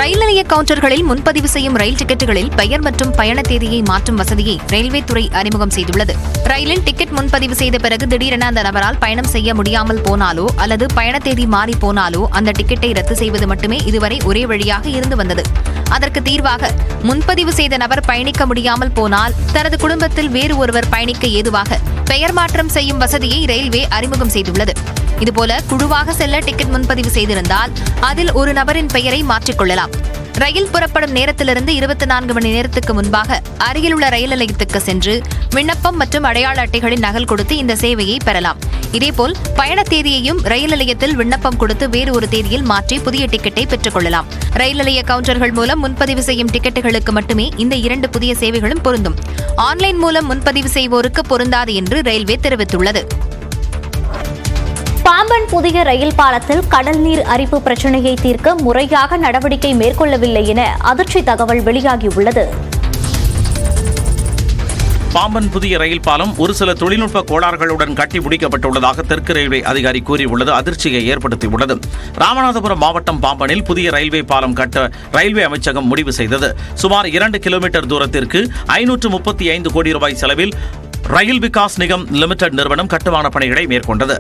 ரயில் நிலைய கவுண்டர்களில் முன்பதிவு செய்யும் ரயில் டிக்கெட்டுகளில் பெயர் மற்றும் பயண தேதியை மாற்றும் வசதியை ரயில்வே துறை அறிமுகம் செய்துள்ளது. ரயிலில் டிக்கெட் முன்பதிவு செய்த பிறகு திடீரென அந்த நபரால் பயணம் செய்ய முடியாமல் போனாலோ அல்லது பயண தேதி மாறி போனாலோ அந்த டிக்கெட்டை ரத்து செய்வது மட்டுமே இதுவரை ஒரே வழியாக இருந்து வந்தது. அதற்கு தீர்வாக முன்பதிவு செய்த நபர் பயணிக்க முடியாமல் போனால் தனது குடும்பத்தில் வேறு ஒருவர் பயணிக்க ஏதுவாக பெயர் மாற்றம் செய்யும் வசதியை ரயில்வே அறிமுகம் செய்துள்ளது. இதுபோல குழுவாக செல்ல டிக்கெட் முன்பதிவு செய்திருந்தால் அதில் ஒரு நபரின் பெயரை மாற்றிக்கொள்ளலாம். ரயில் புறப்படும் நேரத்திலிருந்து 24 மணி நேரத்துக்கு முன்பாக அருகில் உள்ள ரயில் நிலையத்துக்கு சென்று விண்ணப்பம் மற்றும் அடையாள அட்டைகளின் நகல் கொடுத்து இந்த சேவையை பெறலாம். இதேபோல் பயண தேதியையும் ரயில் நிலையத்தில் விண்ணப்பம் கொடுத்து வேறு ஒரு தேதியில் மாற்றி புதிய டிக்கெட்டை பெற்றுக் கொள்ளலாம். ரயில் நிலைய கவுண்டர்கள் மூலம் முன்பதிவு செய்யும் டிக்கெட்டுகளுக்கு மட்டுமே இந்த 2 புதிய சேவைகளும் பொருந்தும். ஆன்லைன் மூலம் முன்பதிவு செய்வோருக்கு பொருந்தாது என்று ரயில்வே தெரிவித்துள்ளது. பாம்பன் புதிய ரயில் பாலத்தில் கடல் நீர் அரிப்பு பிரச்சினையை தீர்க்க முறையாக நடவடிக்கை மேற்கொள்ளவில்லை என அதிர்ச்சி தகவல் வெளியாகியுள்ளது. பாம்பன் புதிய ரயில் பாலம் ஒரு சில தொழில்நுட்ப கோளாறுகளுடன் கட்டி முடிக்கப்பட்டுள்ளதாக தெற்கு ரயில்வே அதிகாரி கூறியுள்ளது அதிர்ச்சியை ஏற்படுத்தியுள்ளது. ராமநாதபுரம் மாவட்டம் பாம்பனில் புதிய ரயில்வே பாலம் கட்ட ரயில்வே அமைச்சகம் முடிவு செய்தது. சுமார் 2 கிலோமீட்டர் தூரத்திற்கு 535 கோடி ரூபாய் செலவில் ரயில் விகாஸ் நிகம் லிமிடெட் நிறுவனம் கட்டுமான பணிகளை மேற்கொண்டது.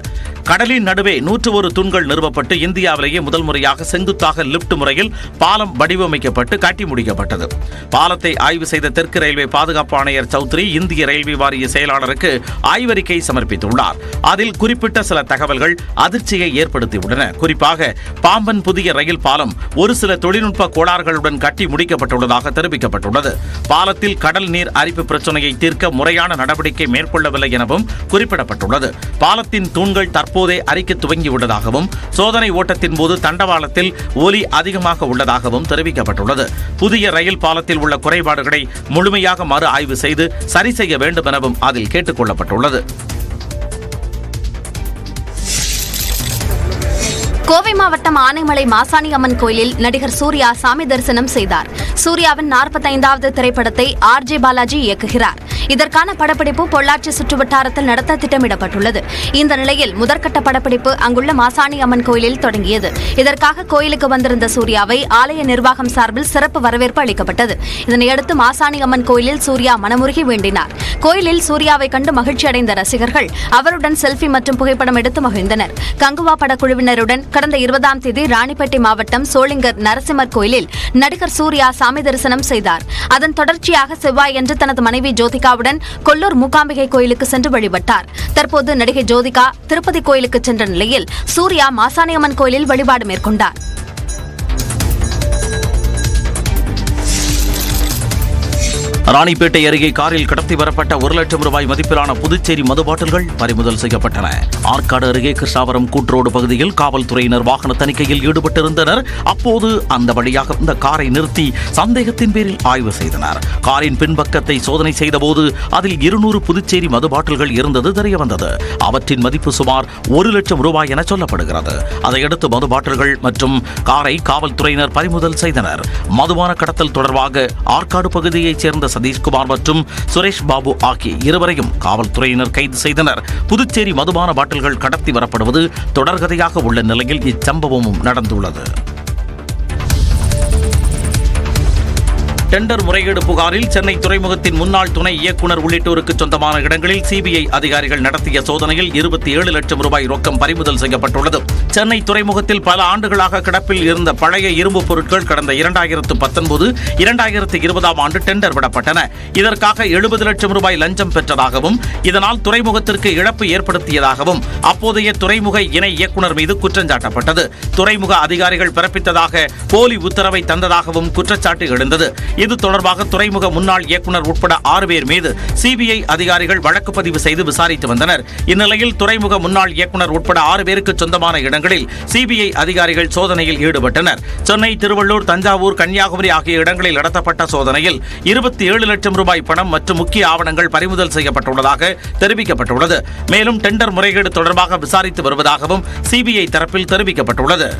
கடலின் நடுவே 101 தூண்கள் நிறுவப்பட்டு இந்தியாவிலேயே முதல் முறையாக செங்குத்தாக லிப்ட் முறையில் பாலம் வடிவமைக்கப்பட்டு கட்டி முடிக்கப்பட்டது. பாலத்தை ஆய்வு செய்த தெற்கு ரயில்வே பாதுகாப்பு ஆணையர் சௌத்ரி இந்திய ரயில்வே வாரிய செயலாளருக்கு ஆய்வறிக்கை சமர்ப்பித்துள்ளார். அதில் குறிப்பிட்ட சில தகவல்கள் அதிர்ச்சியை ஏற்படுத்தியுள்ளன. குறிப்பாக பாம்பன் புதிய ரயில் பாலம் ஒரு சில தொழில்நுட்ப கோளாறுகளுடன் கட்டி முடிக்கப்பட்டுள்ளதாக தெரிவிக்கப்பட்டுள்ளது. பாலத்தில் கடல் நீர் அரிப்பு பிரச்சினையை தீர்க்க முறையான நடவடிக்கை மேற்கொள்ளவில்லை எனவும் குறிப்பிடப்பட்டுள்ளது. பாலத்தின் தூண்கள் தற்போதே அரிக்க துவங்கியுள்ளதாகவும் சோதனை ஓட்டத்தின் போது தண்டவாளத்தில் ஒலி அதிகமாக உள்ளதாகவும் தெரிவிக்கப்பட்டுள்ளது. புதிய ரயில் பாலத்தில் உள்ள குறைபாடுகளை முழுமையாக மறு ஆய்வு செய்து சரி செய்ய வேண்டும் எனவும் அதில் கேட்டுக் கொள்ளப்பட்டுள்ளது. கோவை மாவட்டம் ஆனைமலை மாசாணி அம்மன் கோயிலில் நடிகர் சூர்யா சாமி தரிசனம் செய்தார். சூர்யாவின் 45வது திரைப்படத்தை RJ பாலாஜி இயக்குகிறார். இதற்கான படப்பிடிப்பு பொள்ளாச்சி சுற்றுவட்டாரத்தில் நடத்த திட்டமிடப்பட்டுள்ளது. இந்த நிலையில் முதற்கட்ட படப்பிடிப்பு அங்குள்ள மாசாணி அம்மன் கோயிலில் தொடங்கியது. இதற்காக கோயிலுக்கு வந்திருந்த சூர்யாவை ஆலய நிர்வாகம் சார்பில் சிறப்பு வரவேற்பு அளிக்கப்பட்டது. இதனையடுத்து மாசாணி அம்மன் கோயிலில் சூர்யா மனமுருகி வேண்டினார். கோயிலில் சூர்யாவை கண்டு மகிழ்ச்சி அடைந்த ரசிகர்கள் அவருடன் செல்ஃபி மற்றும் புகைப்படம் எடுத்து மகிழ்ந்தனர். கங்குவா படக்குழுவினருடன் கடந்த 20ஆம் தேதி ராணிப்பேட்டை மாவட்டம் சோளிங்கர் நரசிம்மர் கோயிலில் நடிகர் சூர்யா சாமி தரிசனம் செய்தார். அதன் தொடர்ச்சியாக செவ்வாயன்று தனது மனைவி ஜோதிகாவுடன் கொல்லூர் மூகாம்பிகை கோயிலுக்கு சென்று வழிபட்டார். தற்போது நடிகை ஜோதிகா திருப்பதி கோயிலுக்கு சென்ற நிலையில் சூர்யா மாசாணியம்மன் கோயிலில் வழிபாடு மேற்கொண்டார். ராணிப்பேட்டை அருகே காரில் கடத்தி வரப்பட்ட 1 லட்சம் ரூபாய் மதிப்பிலான புதுச்சேரி மது பாட்டில்கள் பறிமுதல் செய்யப்பட்டன. ஆற்காடு அருகே கிருஷ்ணாபுரம் கூட்ரோடு பகுதியில் காவல்துறையினர் வாகன தணிக்கையில் ஈடுபட்டிருந்தனர். அப்போது அந்த வழியாக இந்த காரை நிறுத்தி சந்தேகத்தின் பேரில் ஆய்வு செய்தனர். காரின் பின்பக்கத்தை சோதனை செய்தபோது அதில் 200 புதுச்சேரி மது பாட்டில்கள் இருந்தது தெரியவந்தது. அவற்றின் மதிப்பு சுமார் 1 லட்சம் ரூபாய் என சொல்லப்படுகிறது. அதையடுத்து மது பாட்டில்கள் மற்றும் காரை காவல்துறையினர் பறிமுதல் செய்தனர். மதுபான கடத்தல் தொடர்பாக ஆற்காடு பகுதியைச் சேர்ந்த சதீஷ்குமார் மற்றும் சுரேஷ் பாபு ஆகிய இருவரையும் காவல்துறையினர் கைது செய்தனர். புதுச்சேரி மதுபான பாட்டில்கள் கடத்தி வரப்படுவது தொடர்கதையாக உள்ள நிலையில் இச்சம்பவமும் நடந்துள்ளது. டெண்டர் முறைகேடு புகாரில் சென்னை துறைமுகத்தின் முன்னாள் துணை இயக்குநர் உள்ளிட்டோருக்கு சொந்தமான இடங்களில் சிபிஐ அதிகாரிகள் நடத்திய சோதனையில் 27 லட்சம் ரூபாய் ரொக்கம் பறிமுதல் செய்யப்பட்டுள்ளது. சென்னை துறைமுகத்தில் பல ஆண்டுகளாக கிடப்பில் இருந்த பழைய இரும்பு பொருட்கள் கடந்த 2019, 2020ஆம் ஆண்டு டெண்டர் விடப்பட்டன. இதற்காக 70 லட்சம் ரூபாய் லஞ்சம் பெற்றதாகவும் இதனால் துறைமுகத்திற்கு இழப்பு ஏற்படுத்தியதாகவும் அப்போதைய துறைமுக இணை இயக்குநர் மீது குற்றஞ்சாட்டப்பட்டது. துறைமுக அதிகாரிகள் பிறப்பித்ததாக போலி உத்தரவை தந்ததாகவும் குற்றச்சாட்டு எழுந்தது. இது தொடர்பாக துறைமுக முன்னாள் இயக்குநர் உட்பட 6 பேர் மீது சிபிஐ அதிகாரிகள் வழக்கு பதிவு செய்து விசாரித்து வந்தனர். இந்நிலையில் துறைமுக முன்னாள் இயக்குநர் உட்பட 6 பேருக்கு சொந்தமான இடங்களில் சிபிஐ அதிகாரிகள் சோதனையில் ஈடுபட்டனர். சென்னை, திருவள்ளூர், தஞ்சாவூர், கன்னியாகுமரி ஆகிய இடங்களில் நடத்தப்பட்ட சோதனையில் 27 லட்சம் ரூபாய் பணம் மற்றும் முக்கிய ஆவணங்கள் பறிமுதல் செய்யப்பட்டுள்ளதாக தெரிவிக்கப்பட்டுள்ளது. மேலும் டெண்டர் முறைகேடு தொடர்பாக விசாரித்து வருவதாகவும் சிபிஐ தரப்பில் தெரிவிக்கப்பட்டுள்ளது.